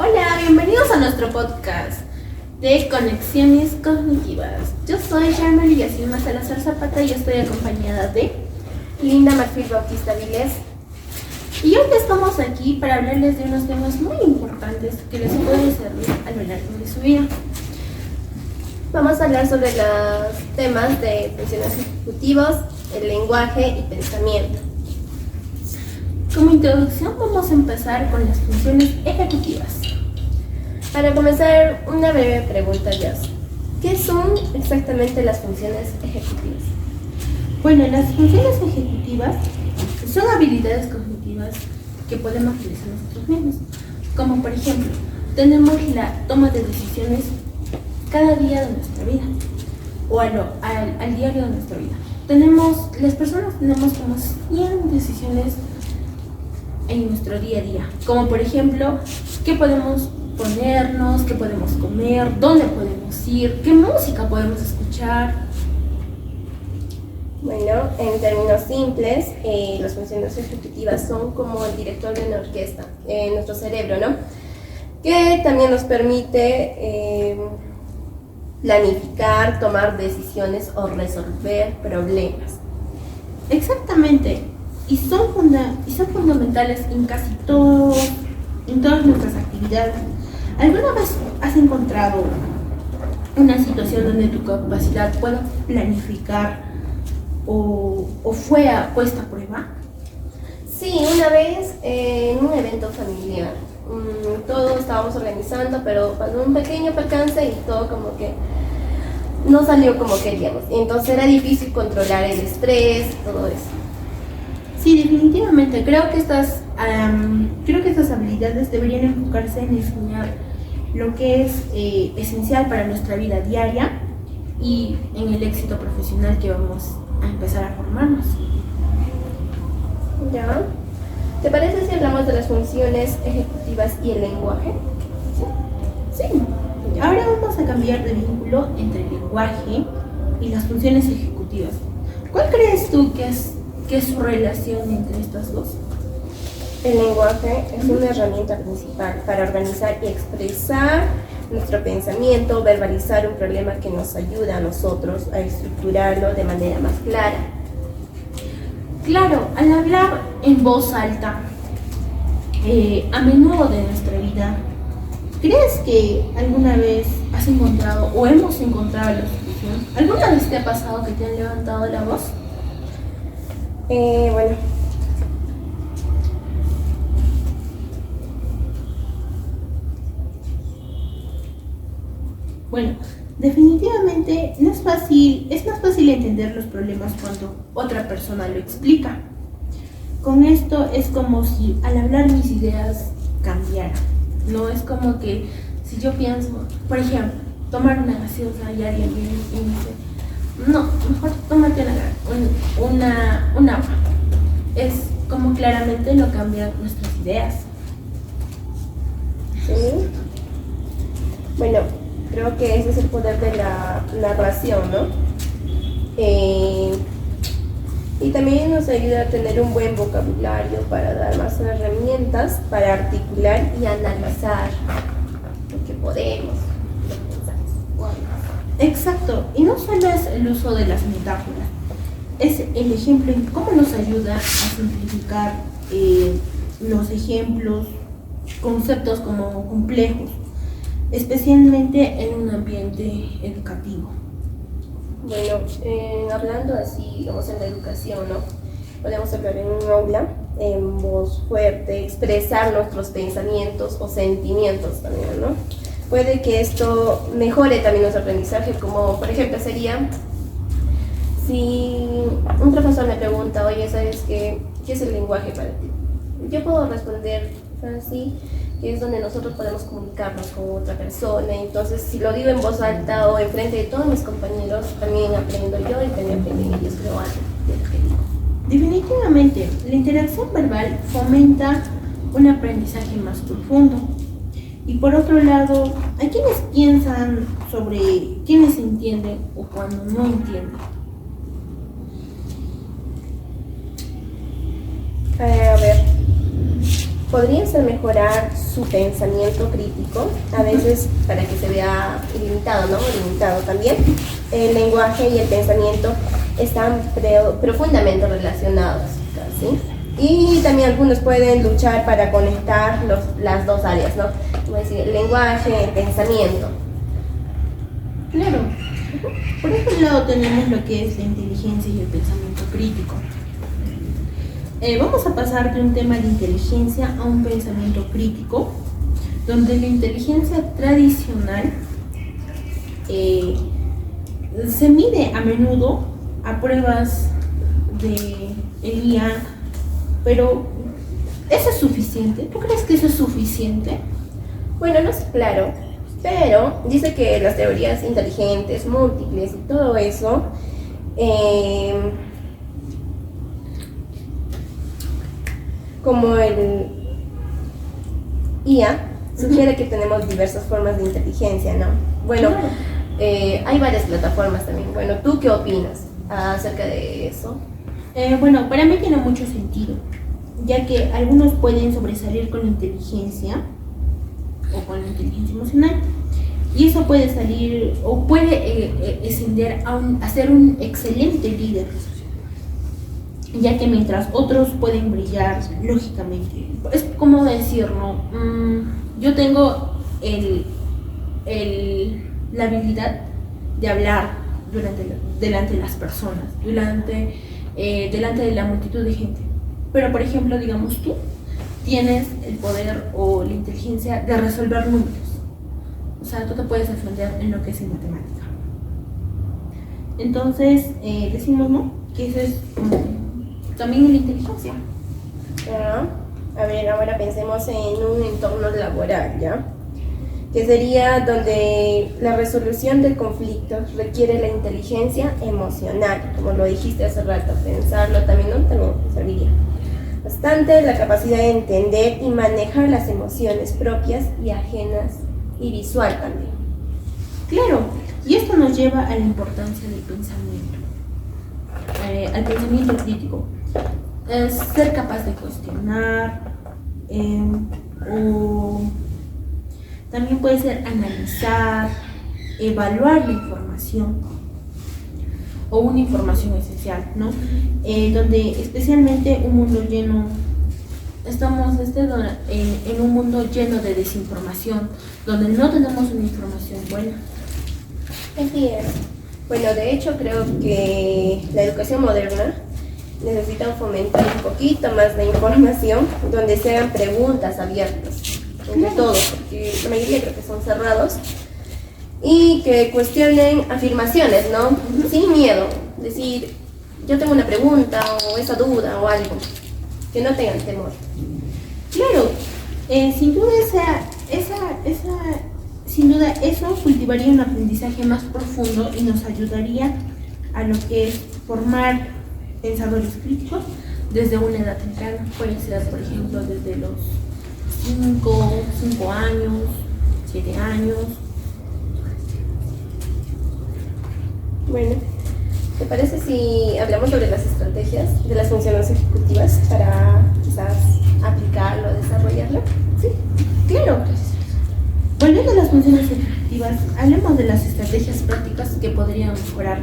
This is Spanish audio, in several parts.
Hola, bienvenidos a nuestro podcast de Conexiones Cognitivas. Yo soy Sharmel Yasilma Salazar Zapata y estoy acompañada de Linda Marfil Bautista Vilés. Y hoy estamos aquí para hablarles de unos temas muy importantes que les pueden servir a lo largo de su vida. Vamos a hablar sobre los temas de funciones ejecutivas, el lenguaje y pensamiento. Como introducción vamos a empezar con las funciones ejecutivas. Para comenzar, una breve pregunta, Jazz. ¿Qué son exactamente las funciones ejecutivas? Bueno, las funciones ejecutivas son habilidades cognitivas que podemos realizar nosotros mismos. Como por ejemplo, tenemos la toma de decisiones cada día de nuestra vida o al diario de nuestra vida. Las personas tenemos como 100 decisiones en nuestro día a día. Como por ejemplo, ¿qué podemos ponernos? ¿Qué podemos comer? ¿Dónde podemos ir? ¿Qué música podemos escuchar? Bueno, en términos simples, las funciones ejecutivas son como el director de una orquesta en nuestro cerebro, ¿no? Que también nos permite planificar, tomar decisiones o resolver problemas. Exactamente. Y son fundamentales en casi todas nuestras actividades. ¿Alguna vez has encontrado una situación donde tu capacidad pueda planificar o fue puesta a prueba? Sí, una vez en un evento familiar, todos estábamos organizando, pero pasó un pequeño percance y todo como que no salió como queríamos. Entonces era difícil controlar el estrés, todo eso. Sí, definitivamente. Creo que estas habilidades deberían enfocarse en enseñar lo que es esencial para nuestra vida diaria y en el éxito profesional que vamos a empezar a formarnos. ¿Ya? ¿Te parece si hablamos de las funciones ejecutivas y el lenguaje? Sí. Ahora vamos a cambiar de vínculo entre el lenguaje y las funciones ejecutivas. ¿Cuál crees tú que es su relación entre estas dos? El lenguaje es una herramienta principal para organizar y expresar nuestro pensamiento, verbalizar un problema que nos ayuda a nosotros a estructurarlo de manera más clara. Claro, al hablar en voz alta, a menudo de nuestra vida, ¿crees que alguna vez has encontrado o hemos encontrado la solución? ¿Alguna vez te ha pasado que te han levantado la voz? Bueno. Bueno, definitivamente es más fácil entender los problemas cuando otra persona lo explica. Con esto es como si al hablar mis ideas cambiaran. No es como que si yo pienso, por ejemplo, tomar una gaseosa y alguien viene y me dice, no, mejor tómate un agua. Es como claramente lo cambian nuestras ideas. Sí. Bueno, creo que ese es el poder de la narración, ¿no? Y también nos ayuda a tener un buen vocabulario para dar más herramientas para articular y analizar lo que podemos, lo que pensamos. Exacto, y no solo es el uso de las metáforas, es el ejemplo en cómo nos ayuda a simplificar los ejemplos, conceptos como complejos, especialmente en un ambiente educativo. Bueno, hablando así, digamos en la educación, ¿no? Podemos hablar en un aula, en voz fuerte, expresar nuestros pensamientos o sentimientos también, ¿no? Puede que esto mejore también nuestro aprendizaje, como por ejemplo sería si un profesor me pregunta, oye, ¿sabes qué es el lenguaje para ti? Yo puedo responder así, que es donde nosotros podemos comunicarnos con otra persona. Entonces, si lo digo en voz alta o enfrente de todos mis compañeros, también aprendo yo y también aprenden ellos, creo, algo de lo que digo. Definitivamente, la interacción verbal fomenta un aprendizaje más profundo. Y por otro lado, hay quienes piensan sobre quiénes entienden o cuando no entienden. A ver, podría ser mejorar su pensamiento crítico, a veces para que se vea ilimitado, ¿no? Limitado también. El lenguaje y el pensamiento están profundamente relacionados, ¿sí? Y también algunos pueden luchar para conectar las dos áreas, ¿no? Como decir, el lenguaje, el pensamiento. Claro. Por este lado tenemos lo que es la inteligencia y el pensamiento crítico. Vamos a pasar de un tema de inteligencia a un pensamiento crítico, donde la inteligencia tradicional se mide a menudo a pruebas de el IA, pero ¿eso es suficiente? ¿Tú crees que eso es suficiente? Bueno, no es claro, pero dice que las teorías inteligentes, múltiples y todo eso, como el IA, sugiere que tenemos diversas formas de inteligencia, ¿no? Bueno, hay varias plataformas también. Bueno, ¿tú qué opinas acerca de eso? Bueno, para mí tiene mucho sentido, ya que algunos pueden sobresalir con la inteligencia o con la inteligencia emocional, y eso puede salir o puede ascender a ser un excelente líder, ya que mientras otros pueden brillar lógicamente. Es como decir, ¿no? Yo tengo la habilidad de hablar delante de las personas, delante de la multitud de gente. Pero, por ejemplo, digamos tú tienes el poder o la inteligencia de resolver números. O sea, tú te puedes defender en lo que es en matemática. Entonces, decimos, ¿no? Que eso es también la inteligencia. A ver, ahora pensemos en un entorno laboral, ¿ya? Que sería donde la resolución de conflictos requiere la inteligencia emocional, como lo dijiste hace rato, pensarlo también, ¿no? También serviría bastante la capacidad de entender y manejar las emociones propias y ajenas, y visual también. Claro, y esto nos lleva a la importancia del pensamiento, al pensamiento crítico. Ser capaz de cuestionar, o también puede ser analizar, evaluar la información o una información esencial, ¿no? Donde especialmente estamos en un mundo lleno de desinformación, donde no tenemos una información buena. Así es. Bueno, de hecho creo que la educación moderna necesita fomentar un poquito más de información, donde se hagan preguntas abiertas entre todos, porque la mayoría creo que son cerrados, y que cuestionen afirmaciones, ¿no? Sin miedo, decir, yo tengo una pregunta o esa duda o algo, que no tengan temor. Claro, sin duda sin duda eso cultivaría un aprendizaje más profundo y nos ayudaría a lo que es formar pensadores críticos desde una edad temprana. Puede ser, por ejemplo, desde los 5 años, 7 años. Bueno, ¿te parece si hablamos sobre las estrategias de las funciones ejecutivas para quizás aplicarlo, desarrollarlo? Sí, claro. Volviendo a las funciones ejecutivas, hablemos de las estrategias prácticas que podrían mejorar.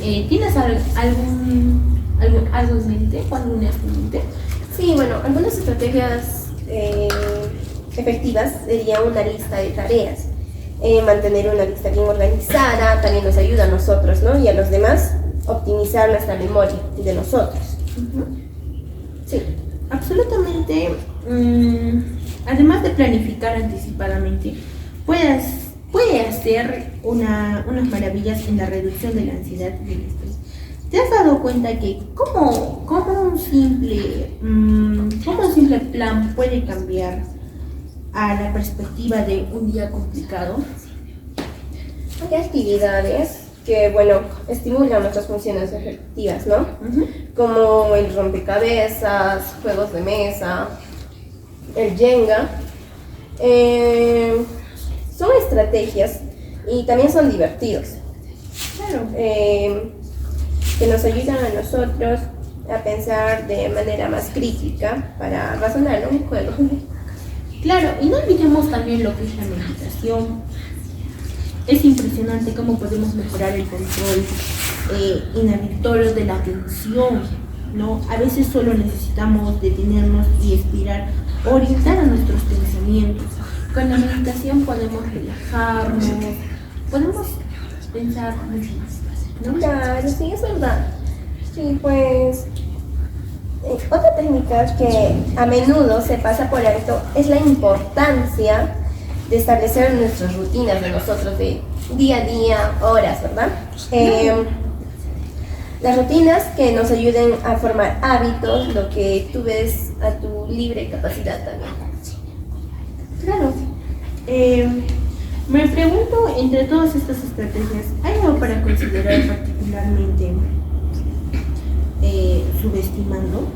¿Tienes algo en mente o alguna en mente? Sí, bueno, algunas estrategias efectivas sería una lista de tareas. Mantener una lista bien organizada también nos ayuda a nosotros, ¿no? Y a los demás optimizar nuestra memoria de nosotros. Sí, absolutamente. Además de planificar anticipadamente, puede hacer unas maravillas en la reducción de la ansiedad y del estrés. ¿Te has dado cuenta que cómo un simple plan puede cambiar a la perspectiva de un día complicado? Hay actividades que, bueno, estimulan nuestras funciones ejecutivas, ¿no? Como el rompecabezas, juegos de mesa, el Jenga. Son estrategias y también son divertidos. Claro. Que nos ayudan a nosotros a pensar de manera más crítica para razonar, ¿no? Un juego. Claro, y no olvidemos también lo que es la meditación. Es impresionante cómo podemos mejorar el control inhibitorio de la atención, ¿no? A veces solo necesitamos detenernos y expirar, orientar a nuestros pensamientos. Con la meditación podemos relajarnos, podemos pensar mucho más, ¿no? Claro, sí, es verdad. Sí, pues otra técnica que a menudo se pasa por alto es la importancia de establecer nuestras rutinas de nosotros de día a día, horas, ¿verdad? Las rutinas que nos ayuden a formar hábitos, lo que tú ves a tu libre capacidad también. Claro. Me pregunto, entre todas estas estrategias, ¿hay algo para considerar particularmente subestimando?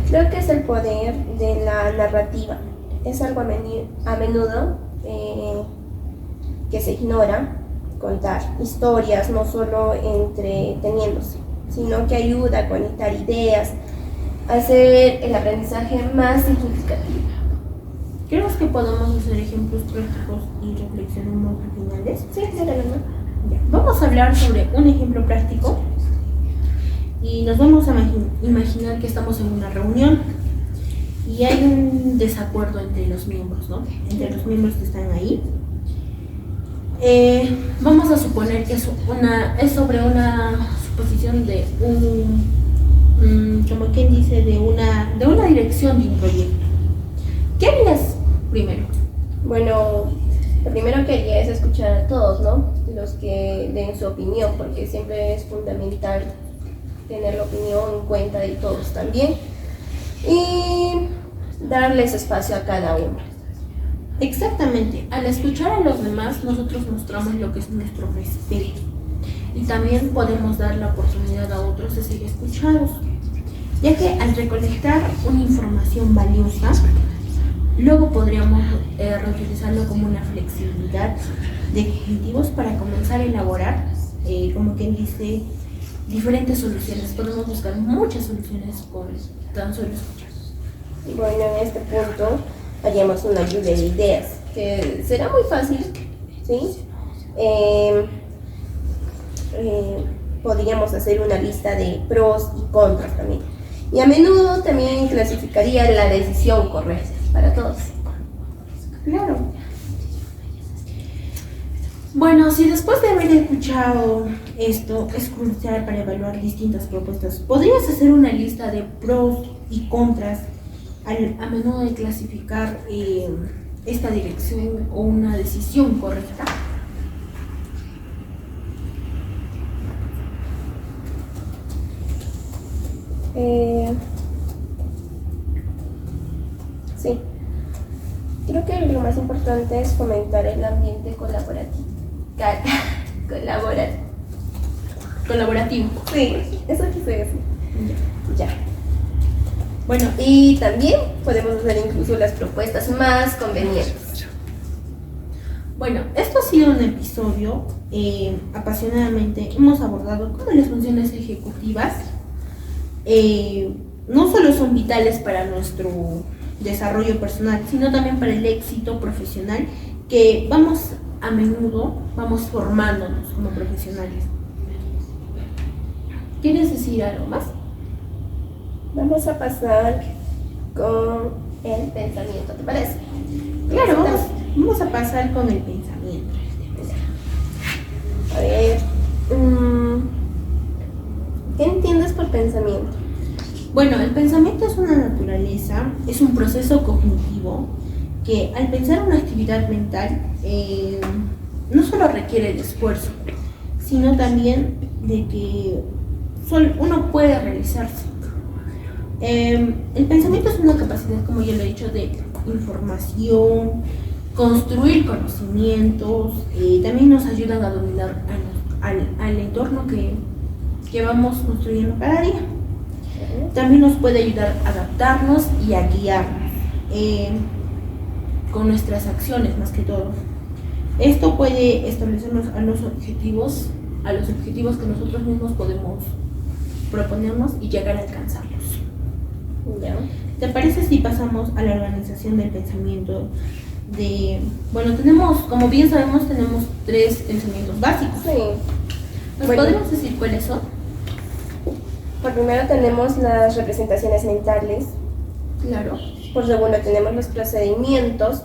Creo que es el poder de la narrativa. Es algo a menudo que se ignora. Contar historias, no solo entreteniéndose, sino que ayuda a conectar ideas, a hacer el aprendizaje más significativo. ¿Crees que podemos hacer ejemplos prácticos y reflexionemos finales? Sí, claro, ¿no? Ya. Vamos a hablar sobre un ejemplo práctico y nos vamos a imaginar que estamos en una reunión y hay un desacuerdo entre los miembros, ¿no? Entre los miembros que están ahí. Vamos a suponer que es sobre una suposición de como quien dice, de una dirección de un proyecto. ¿Qué harías primero? Bueno, lo primero que haría es escuchar a todos, ¿no? Los que den su opinión, porque siempre es fundamental tener la opinión en cuenta de todos también. Y darles espacio a cada uno. Exactamente, al escuchar a los demás nosotros mostramos lo que es nuestro respeto y también podemos dar la oportunidad a otros de ser escuchados, ya que al recolectar una información valiosa, luego podríamos reutilizarlo como una flexibilidad de cognitivos para comenzar a elaborar, como quien dice, diferentes soluciones. Podemos buscar muchas soluciones con tan solo escuchar. Bueno, en este punto haríamos una lluvia de ideas, que será muy fácil, ¿sí? Podríamos hacer una lista de pros y contras también. Y a menudo también clasificaría la decisión correcta para todos. Claro. Bueno, si después de haber escuchado esto es crucial para evaluar distintas propuestas, ¿podrías hacer una lista de pros y contras a menudo de clasificar esta dirección o una decisión correcta? Sí, creo que lo más importante es fomentar el ambiente colaborativo. Colaborativo. Sí, eso quise decir. Ya. Bueno, Y también podemos hacer incluso las propuestas más convenientes. Bueno, esto ha sido un episodio apasionadamente. Hemos abordado cómo las funciones ejecutivas no solo son vitales para nuestro desarrollo personal, sino también para el éxito profesional que a menudo vamos formándonos como profesionales. ¿Quieres decir algo más? Vamos a pasar con el pensamiento, ¿te parece? Claro, vamos a pasar con el pensamiento. A ver, ¿qué entiendes por pensamiento? Bueno, el pensamiento es una naturaleza, es un proceso cognitivo que al pensar una actividad mental no solo requiere de esfuerzo, sino también de que uno puede realizarse. El pensamiento es una capacidad, como ya lo he dicho, de información, construir conocimientos, también nos ayudan a dominar al entorno que vamos construyendo cada día. También nos puede ayudar a adaptarnos y a guiarnos con nuestras acciones más que todo. Esto puede establecernos a los objetivos que nosotros mismos podemos proponernos y llegar a alcanzarlos. Ya. ¿Te parece si pasamos a la organización del pensamiento? Bueno, tenemos, como bien sabemos, tenemos 3 pensamientos básicos. Sí. ¿Nos Bueno. podrías decir cuáles son? Por primero tenemos las representaciones mentales. Claro. Por segundo tenemos los procedimientos.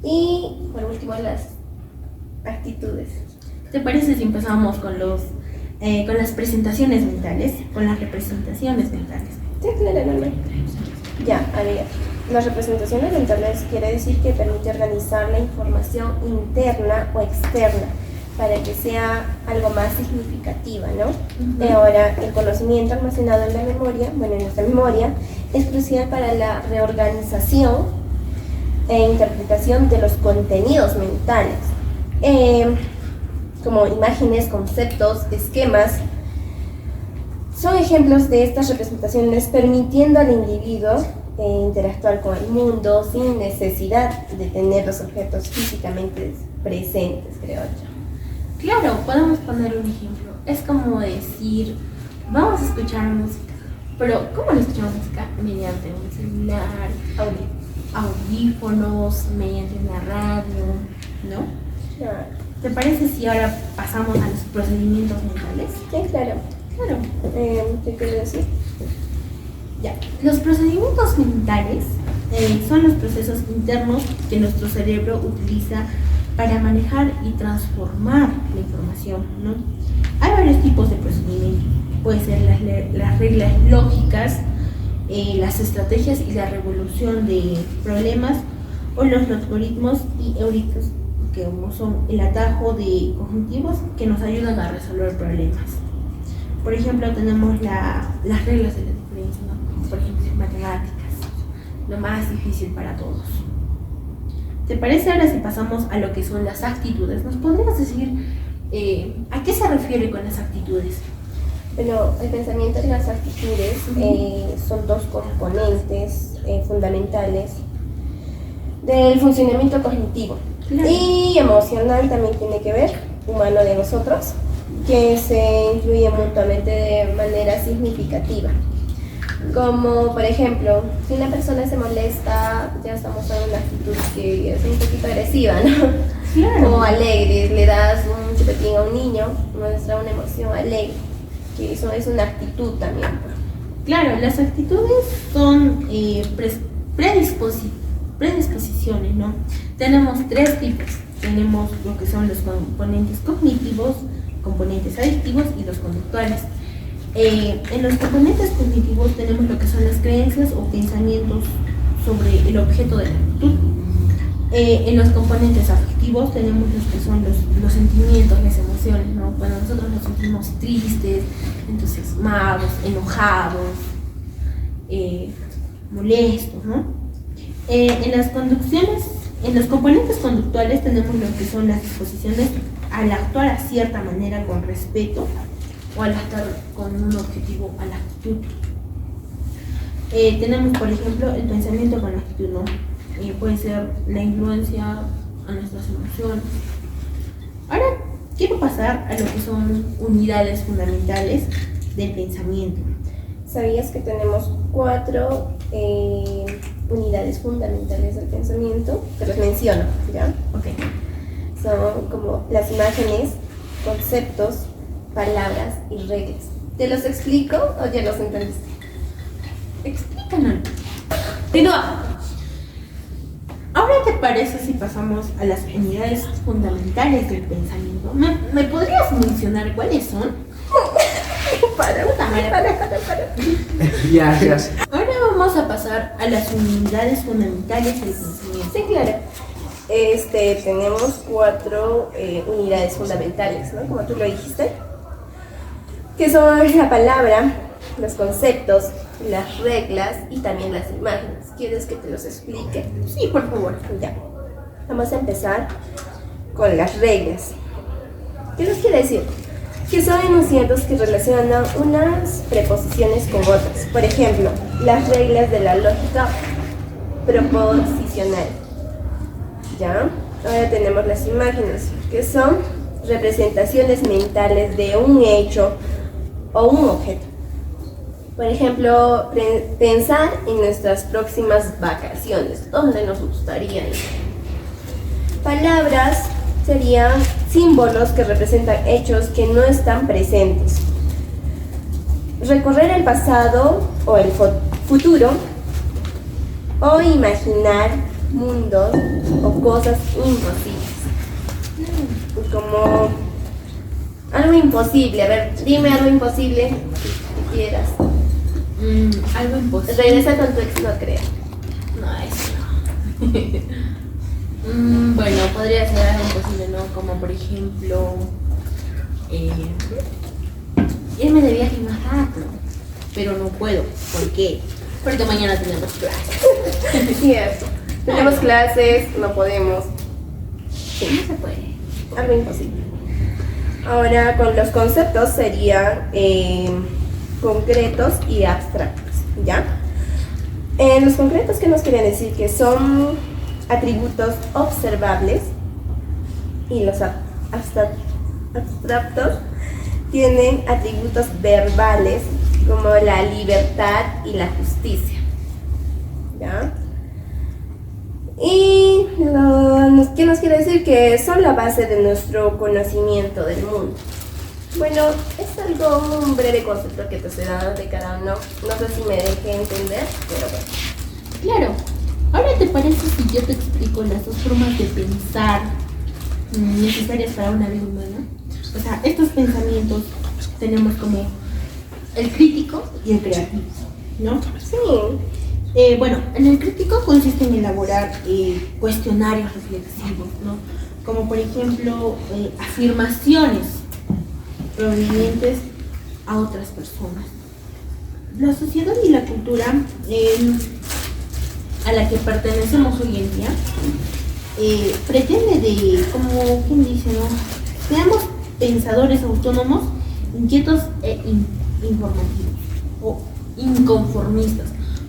Y por último las actitudes. ¿Te parece si empezamos con las presentaciones mentales, con las representaciones mentales? Sí, claro, normal. Ya, a ver. Las representaciones mentales quiere decir que permite organizar la información interna o externa para que sea algo más significativa, ¿no? Ujú. Ahora, el conocimiento almacenado en la memoria, bueno, en nuestra memoria, es crucial para la reorganización e interpretación de los contenidos mentales, como imágenes, conceptos, esquemas. Son ejemplos de estas representaciones permitiendo al individuo interactuar con el mundo sin necesidad de tener los objetos físicamente presentes, creo yo. Claro, podemos poner un ejemplo. Es como decir, vamos a escuchar música. Pero, ¿cómo lo escuchamos música? Mediante un celular, audífonos, mediante una radio, ¿no? Claro. ¿Te parece si ahora pasamos a los procedimientos mentales? Sí, claro. Claro. ¿Qué quiero decir? Ya. Los procedimientos mentales son los procesos internos que nuestro cerebro utiliza para manejar y transformar la información, ¿no? Hay varios tipos de procedimiento. Puede ser las reglas lógicas, las estrategias y la revolución de problemas, o los algoritmos y heuristics, que son el atajo de cognitivos que nos ayudan a resolver problemas. Por ejemplo, tenemos las reglas de la diferencia, ¿no? Por ejemplo, matemáticas, lo más difícil para todos. ¿Te parece ahora si pasamos a lo que son las actitudes? ¿Nos podrías decir a qué se refiere con las actitudes? Bueno, el pensamiento y las actitudes son 2 componentes fundamentales del funcionamiento cognitivo. Claro. Y emocional también tiene que ver, humano de nosotros, que se incluyen mutuamente de manera significativa. Como por ejemplo, si una persona se molesta, ya estamos en una actitud que es un poquito agresiva, ¿no? Claro. O alegre, le das un chupetín a un niño, muestra una emoción alegre, que eso es una actitud también. Claro, las actitudes son predisposiciones, ¿no? Tenemos 3 tipos. Tenemos lo que son los componentes cognitivos, componentes adictivos y los conductuales. En los componentes cognitivos tenemos lo que son las creencias o pensamientos sobre el objeto de la actitud. En los componentes afectivos tenemos los que son los sentimientos, las emociones, ¿no? Cuando nosotros nos sentimos tristes, entusiasmados, enojados, molestos, ¿no? En los componentes conductuales tenemos lo que son las disposiciones al actuar a cierta manera con respeto o al actuar con un objetivo a la actitud. Tenemos, por ejemplo, el pensamiento con la actitud, ¿no? Puede ser la influencia a nuestras emociones. Ahora quiero pasar a lo que son unidades fundamentales del pensamiento. ¿Sabías que tenemos 4 unidades fundamentales del pensamiento? Te los menciono, ¿ya? Ok. Son como las imágenes, conceptos, palabras y reglas. ¿Te los explico o ya los entendiste? Explícanos. Continúa. Ahora, ¿te parece si pasamos a las unidades fundamentales del pensamiento? ¿Me podrías mencionar cuáles son? Para. Ya. Ahora vamos a pasar a las unidades fundamentales del pensamiento. Sí, claro. Tenemos 4 unidades fundamentales, ¿no? Como tú lo dijiste, que son la palabra, los conceptos, las reglas y también las imágenes. ¿Quieres que te los explique? Sí, por favor. Ya. Vamos a empezar con las reglas. ¿Qué nos quiere decir? Que son enunciados que relacionan unas preposiciones con otras. Por ejemplo, las reglas de la lógica proposicional. ¿Ya? Ahora tenemos las imágenes, que son representaciones mentales de un hecho o un objeto. Por ejemplo, pensar en nuestras próximas vacaciones, ¿dónde nos gustaría ir? Palabras serían símbolos que representan hechos que no están presentes. Recorrer el pasado o el futuro, o imaginar mundos o cosas imposibles. Como algo imposible. A ver, dime algo imposible si quieras. Algo imposible. Regresa con tu ex, no creo. No, eso no. Bueno, podría ser algo imposible, ¿no? Como por ejemplo, irme de viaje más rápido. Pero no puedo. ¿Por qué? Porque mañana tenemos clases. Cierto. Tenemos clases, no podemos. Sí, no se puede. Algo imposible. Ahora con los conceptos serían concretos y abstractos, ¿ya? Los concretos, ¿qué nos quieren decir? Que son atributos observables, y los abstractos tienen atributos verbales como la libertad y la justicia, ¿ya? Y ¿qué nos quiere decir? Que son la base de nuestro conocimiento del mundo. Bueno, es algo un breve concepto que te estoy dando de cada uno. No sé si me dejé entender, pero bueno. Claro. Ahora, ¿te parece si yo te explico las dos formas de pensar necesarias para una vida humana? O sea, estos pensamientos tenemos como el crítico y el creativo, ¿no? Sí. Bueno, en el crítico consiste en elaborar cuestionarios reflexivos, ¿no? Como por ejemplo afirmaciones provenientes a otras personas. La sociedad y la cultura a la que pertenecemos hoy en día pretende de, como quien dice, ¿no? Seamos pensadores autónomos, inquietos e informativos o inconformistas.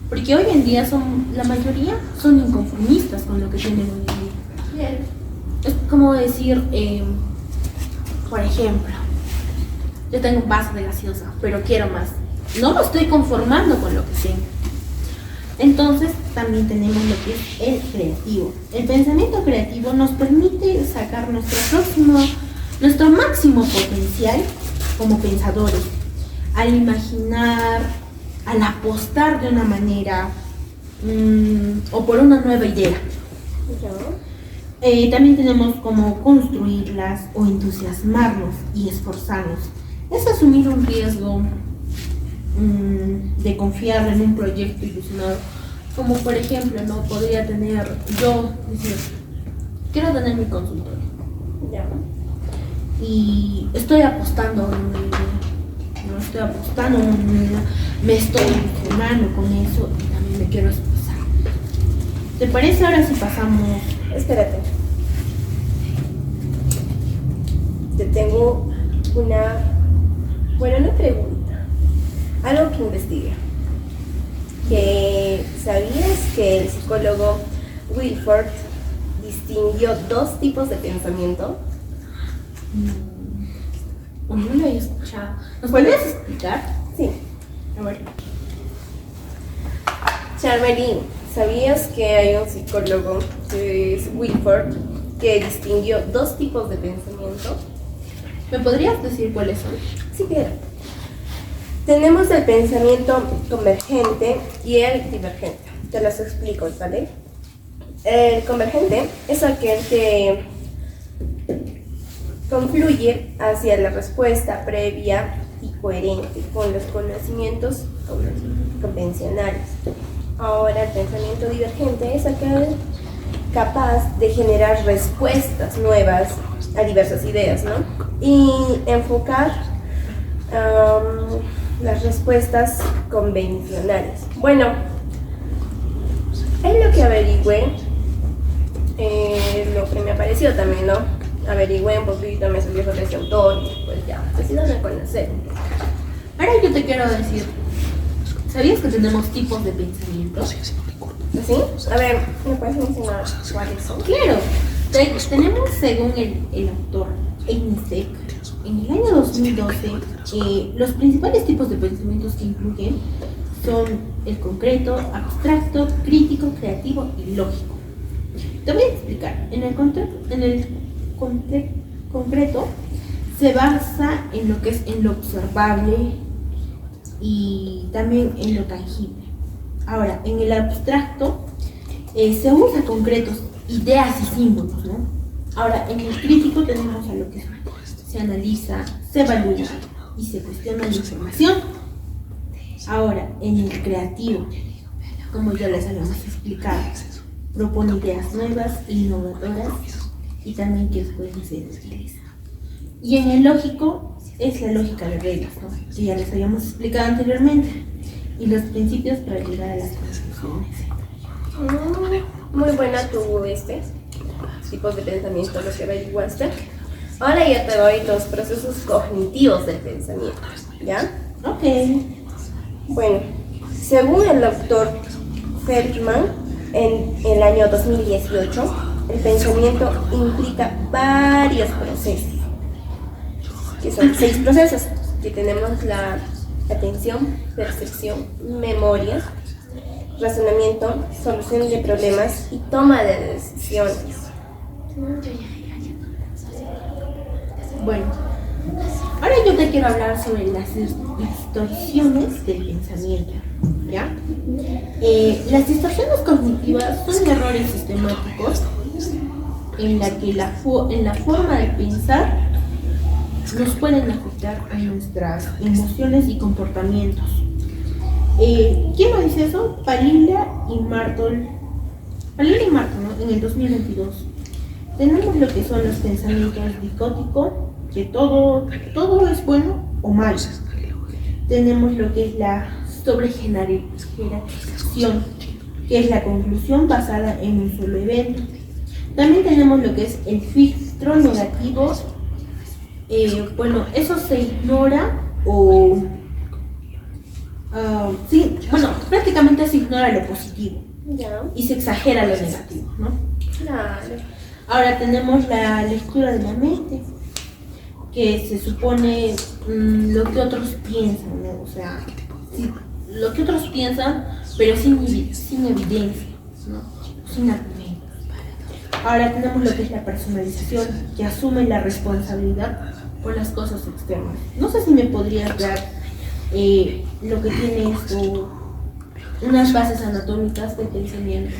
Porque hoy en día la mayoría son inconformistas con lo que tienen hoy en día. Bien. Es como decir, por ejemplo, yo tengo un vaso de gaseosa, pero quiero más. No me estoy conformando con lo que tengo. Entonces, también tenemos lo que es el creativo. El pensamiento creativo nos permite sacar nuestro máximo potencial como pensadores. Al imaginar, al apostar de una manera o por una nueva idea. También tenemos como construirlas o entusiasmarnos y esforzarnos. Es asumir un riesgo de confiar en un proyecto ilusionado. Como por ejemplo, no podría tener yo, decir, quiero tener mi consultorio. Ya. Y estoy apostando a una idea. No estoy apostando a una idea. Me estoy ilusionando con eso y también me quiero esforzar. ¿Te parece ahora si pasamos? Espérate. Te tengo una pregunta. Algo que investigué. ¿Sabías que el psicólogo Wilford distinguió dos tipos de pensamiento? No lo he escuchado. ¿Nos podrías explicar? Sí. A ver. Charmelín, ¿sabías que hay un psicólogo que es Wilford que distinguió dos tipos de pensamiento? ¿Me podrías decir cuáles son? Sí, claro. Tenemos el pensamiento convergente y el divergente. Te los explico, ¿vale? El convergente es aquel que confluye hacia la respuesta previa y coherente con los conocimientos convencionales. Ahora, el pensamiento divergente es aquel capaz de generar respuestas nuevas a diversas ideas, ¿no? Y enfocar las respuestas convencionales. Bueno, es lo que averigüé, lo que me apareció también, ¿no? Averigüé un poquito, me salió sobre ese autor y pues ya, así lo de conocer. Ahora yo te quiero decir, ¿sabías que tenemos tipos de pensamientos? ¿Sí? A ver, ¿me puedes mencionar cuáles son? Claro, tenemos según el autor Einstein, en el año 2012, los principales tipos de pensamientos que incluyen son el concreto, abstracto, crítico, creativo y lógico. Te voy a explicar. Concreto se basa en lo que es en lo observable y también en lo tangible. Ahora, en el abstracto se usa concretos, ideas y símbolos, ¿no? Ahora, en el crítico tenemos a lo que se analiza, se evalúa y se cuestiona la información. Ahora, en el creativo, como ya les habíamos explicado, propone ideas nuevas, innovadoras y también que pueden ser útiles. Y en el lógico es la lógica de reglas, ¿no? Que ya les habíamos explicado anteriormente, y los principios para llegar a las conclusiones. Muy buena tu tipos de pensamiento, los que averiguaste. Ahora ya te doy los procesos cognitivos del pensamiento, ¿ya? Ok. Bueno, según el doctor Feldman, en el año 2018, el pensamiento implica varios procesos, que son 6 procesos, que tenemos la atención, percepción, memoria, razonamiento, solución de problemas y toma de decisiones. Bueno, ahora yo te quiero hablar sobre las distorsiones del pensamiento, ¿ya? Las distorsiones cognitivas son errores sistemáticos en la que en la forma de pensar nos pueden afectar a nuestras emociones y comportamientos. ¿Quién nos dice eso? Palilla y Martol, ¿no? En el 2022. Tenemos lo que son los pensamientos dicóticos, que todo es bueno o malo. Tenemos lo que es la sobregeneralización, que es la conclusión basada en un solo evento. También tenemos lo que es el filtro negativo. Eso se ignora o... prácticamente se ignora lo positivo, ¿Ya? Y se exagera lo negativo, ¿no? Claro. Ahora tenemos la lectura de la mente, que se supone lo que otros piensan, ¿no? O sea, lo que otros piensan, pero sin evidencia, ¿no? Sin argumentos. Ahora tenemos lo que es la personalización, que asume la responsabilidad por las cosas externas. No sé si me podrías dar lo que tiene esto, unas bases anatómicas del pensamiento.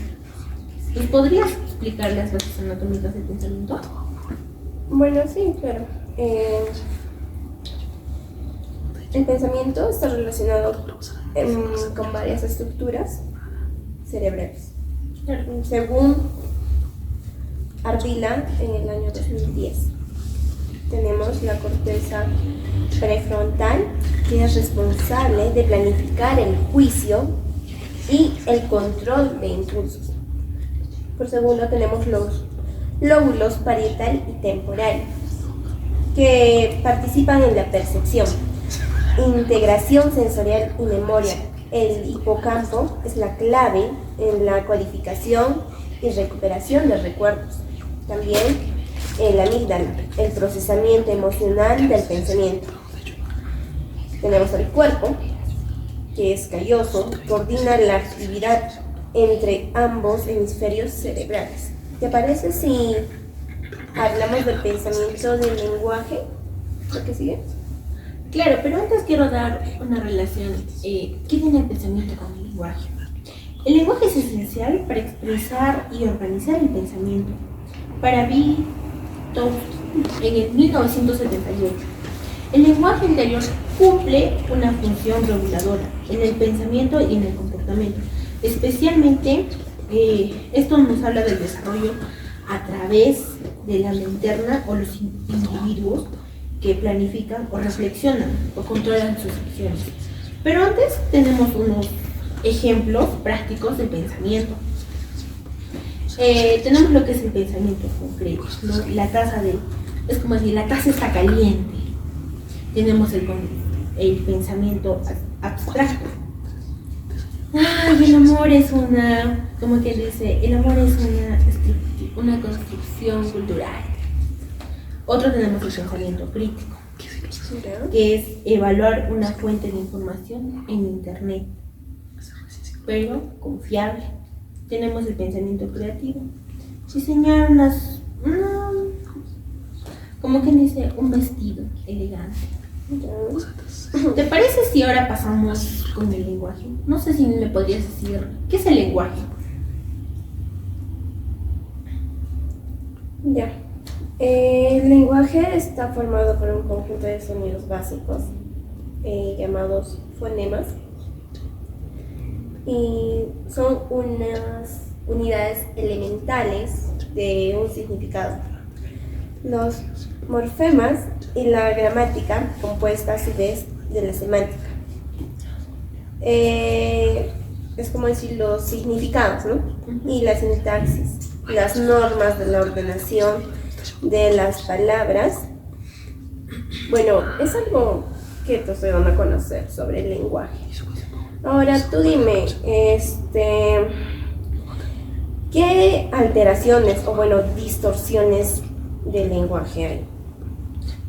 ¿Nos podrías explicar las bases anatómicas del pensamiento? Bueno, sí, claro. El pensamiento está relacionado con varias estructuras cerebrales. Según Ardila, en el año 2010, tenemos la corteza prefrontal, que es responsable de planificar el juicio y el control de impulsos. Por segundo tenemos los lóbulos parietal y temporal, que participan en la percepción, integración sensorial y memoria. El hipocampo es la clave en la codificación y recuperación de recuerdos. También el amígdala, el procesamiento emocional del pensamiento. Tenemos el cuerpo, que es calloso, coordina la actividad entre ambos hemisferios cerebrales. ¿Te parece si hablamos del pensamiento del lenguaje? ¿Lo que sigue? Claro, pero antes quiero dar una relación. ¿Qué tiene el pensamiento con el lenguaje? El lenguaje es esencial para expresar y organizar el pensamiento. Para Vygotsky, en el 1978, el lenguaje interior cumple una función reguladora en el pensamiento y en el comportamiento. Especialmente, esto nos habla del desarrollo a través de la mente interna o los individuos que planifican o reflexionan o controlan sus acciones. Pero antes tenemos unos ejemplos prácticos de pensamiento. Tenemos lo que es el pensamiento concreto, ¿no? Es como decir, la taza está caliente. Tenemos el pensamiento abstracto. Ay, el amor es como que dice, el amor es una construcción cultural. Otro tenemos el pensamiento crítico, Ya. que es evaluar una fuente de información en Internet, pero confiable. Tenemos el pensamiento creativo, diseñar como quien dice, un vestido elegante. Ya. ¿Te parece si ahora pasamos con el lenguaje? No sé si me podrías decir, ¿qué es el lenguaje? Ya. El lenguaje está formado por un conjunto de sonidos básicos llamados fonemas y son unas unidades elementales de un significado. Los morfemas y la gramática, compuesta a su vez de la semántica. Es como decir los significados, ¿no? Y la sintaxis, las normas de la ordenación de las palabras. Bueno, es algo que todos van a conocer sobre el lenguaje. Ahora tú dime, ¿qué alteraciones o bueno, distorsiones del lenguaje hay?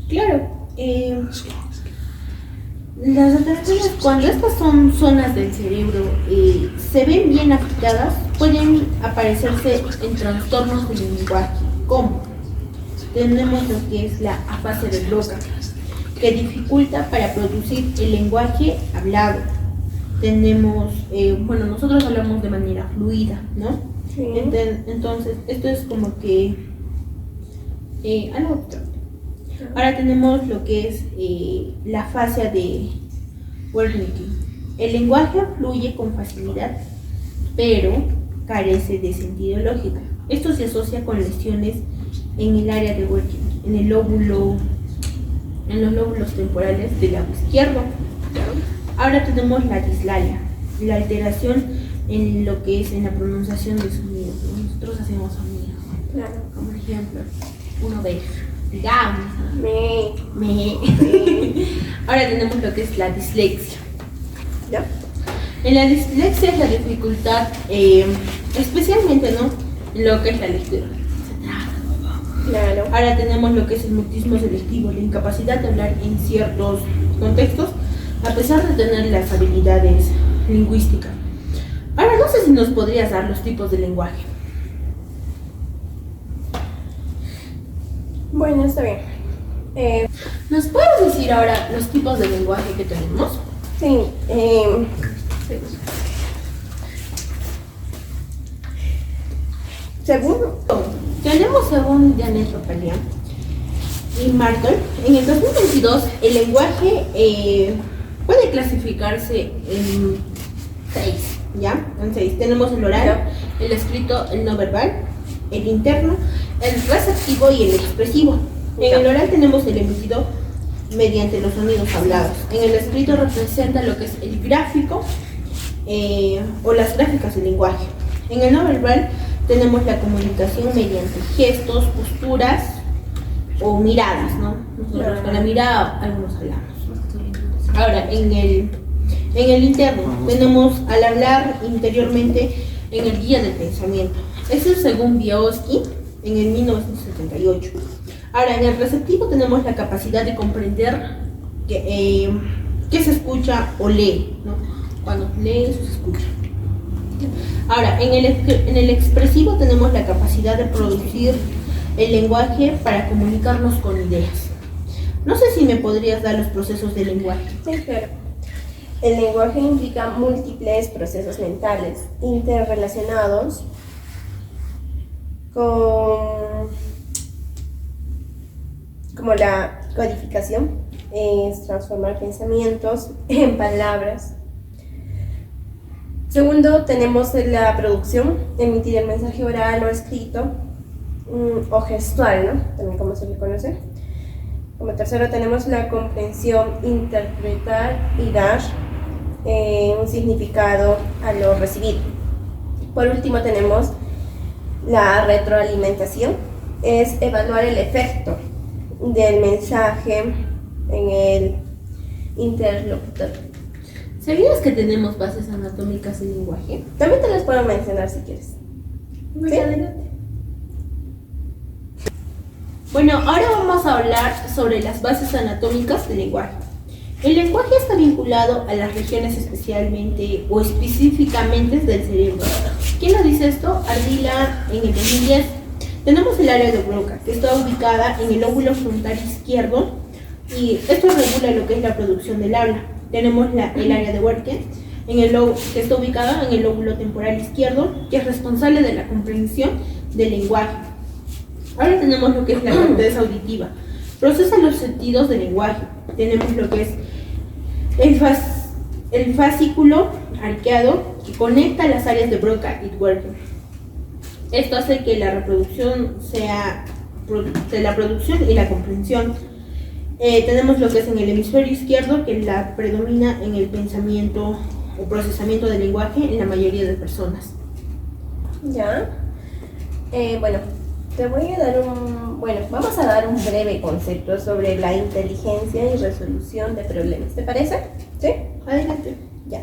Claro, las alteraciones, cuando estas son zonas del cerebro se ven bien afectadas, pueden aparecerse en trastornos del lenguaje. ¿Cómo? Tenemos lo que es la afasia de Broca, que dificulta para producir el lenguaje hablado. Tenemos, nosotros hablamos de manera fluida, ¿no? Sí. Entonces, esto es como que algo abstracto. Ahora tenemos lo que es la afasia de Wernicke. El lenguaje fluye con facilidad, pero carece de sentido lógico. Esto se asocia con lesiones en el área de Wernicke, en los lóbulos temporales del lado izquierdo. Ahora tenemos la dislalia, la alteración en lo que es en la pronunciación de sonidos. Nosotros hacemos sonidos, Claro. como por ejemplo, uno de digamos, Me. Ahora tenemos lo que es la dislexia. ¿Ya? En la dislexia es la dificultad, especialmente, ¿no?, en lo que es la lectura. Claro. Ahora tenemos lo que es el mutismo selectivo, la incapacidad de hablar en ciertos contextos a pesar de tener las habilidades lingüísticas. Ahora no sé si nos podrías dar los tipos de lenguaje. Bueno, está bien. ¿Nos puedes decir ahora los tipos de lenguaje que tenemos? Sí. Según Janet Ropalian y Martel, en el 2022 el lenguaje puede clasificarse en 6, ¿ya? En 6. Tenemos el oral, el escrito, el no verbal, el interno, el receptivo y el expresivo. En el oral tenemos el emitido mediante los sonidos hablados. En el escrito representa lo que es el gráfico o las gráficas del lenguaje. En el no verbal tenemos la comunicación mediante gestos, posturas o miradas, ¿no? Nosotros con la mirada algunos hablamos. Ahora, en el interno tenemos al hablar interiormente en el guía del pensamiento. Eso es según Vygotsky en el 1978. Ahora, en el receptivo tenemos la capacidad de comprender que se escucha o lee, ¿no? Cuando lees o se escucha. Ahora, en el expresivo tenemos la capacidad de producir el lenguaje para comunicarnos con ideas. No sé si me podrías dar los procesos del lenguaje. Sí, claro. El lenguaje implica múltiples procesos mentales interrelacionados como la codificación, es transformar pensamientos en palabras. Segundo, tenemos la producción, emitir el mensaje oral o escrito, o gestual, ¿no? También como se le conoce. Como tercero tenemos la comprensión, interpretar y dar un significado a lo recibido. Por último tenemos la retroalimentación, es evaluar el efecto del mensaje en el interlocutor. ¿Sabías que tenemos bases anatómicas del lenguaje? También te las puedo mencionar si quieres. Pues ¿Sí? adelante. Bueno, ahora vamos a hablar sobre las bases anatómicas del lenguaje. El lenguaje está vinculado a las regiones especialmente o específicamente del cerebro. ¿Quién nos dice esto? Ardila en el 2010. Tenemos el área de Broca, que está ubicada en el lóbulo frontal izquierdo y esto regula lo que es la producción del habla. Tenemos el área de Wernicke, que está ubicada en el lóbulo temporal izquierdo, que es responsable de la comprensión del lenguaje. Ahora tenemos lo que es la corteza auditiva. Procesa los sentidos del lenguaje. Tenemos lo que es el fascículo arqueado que conecta las áreas de Broca y Wernicke. Esto hace que la reproducción sea de la producción y la comprensión. Tenemos lo que es en el hemisferio izquierdo, que la predomina en el pensamiento o procesamiento del lenguaje en la mayoría de personas. Ya. Bueno, vamos a dar un breve concepto sobre la inteligencia y resolución de problemas. ¿Te parece? ¿Sí? Adelante. Ya.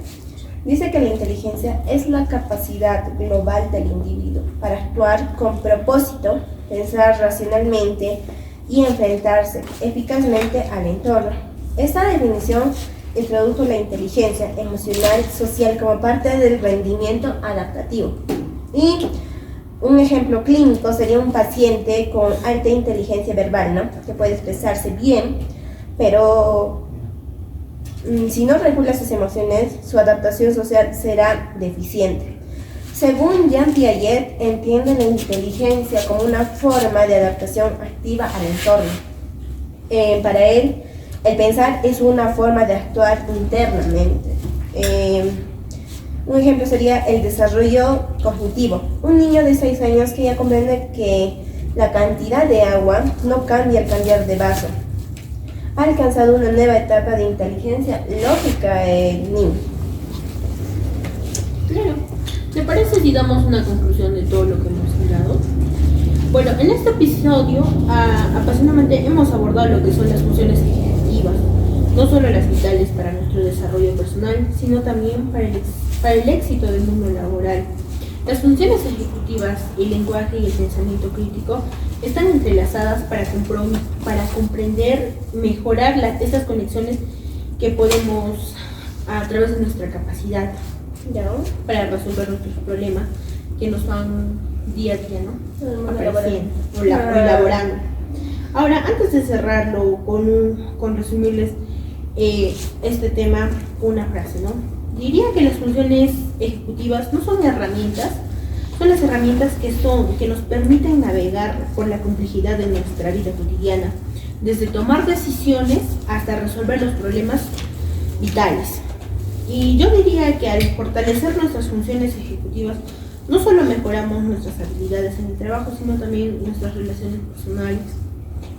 Dice que la inteligencia es la capacidad global del individuo para actuar con propósito, pensar racionalmente y enfrentarse eficazmente al entorno. Esta definición introdujo la inteligencia emocional social como parte del rendimiento adaptativo. Y un ejemplo clínico sería un paciente con alta inteligencia verbal, ¿no? Que puede expresarse bien, pero si no regula sus emociones, su adaptación social será deficiente. Según Jean Piaget, entiende la inteligencia como una forma de adaptación activa al entorno. Para él, el pensar es una forma de actuar internamente. Un ejemplo sería el desarrollo cognitivo. Un niño de 6 años que ya comprende que la cantidad de agua no cambia al cambiar de vaso. Ha alcanzado una nueva etapa de inteligencia lógica el niño. Claro. ¿Te parece si damos una conclusión de todo lo que hemos hablado? Bueno, en este episodio apasionadamente hemos abordado lo que son las funciones ejecutivas, no solo las vitales para nuestro desarrollo personal, sino también para el éxito del mundo laboral. Las funciones ejecutivas, el lenguaje y el pensamiento crítico están entrelazadas para comprender, mejorar esas conexiones que podemos a través de nuestra capacidad, ¿ya? Para resolver nuestros problemas que nos van día a día, ¿no? Apareciendo o elaborando. Ahora, antes de cerrarlo con resumirles este tema con una frase, ¿no? Diría que las funciones ejecutivas no son herramientas, son las herramientas que nos permiten navegar por la complejidad de nuestra vida cotidiana, desde tomar decisiones hasta resolver los problemas vitales. Y yo diría que al fortalecer nuestras funciones ejecutivas, no solo mejoramos nuestras habilidades en el trabajo, sino también nuestras relaciones personales,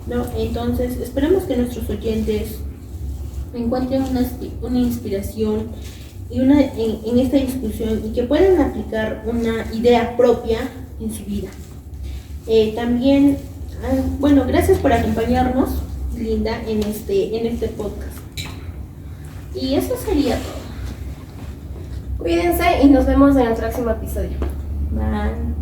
¿no? Entonces, esperamos que nuestros oyentes encuentren una inspiración en esta discusión y que puedan aplicar una idea propia en su vida. También, bueno, gracias por acompañarnos, Linda, en este podcast. Y eso sería todo. Cuídense y nos vemos en el próximo episodio. Bye.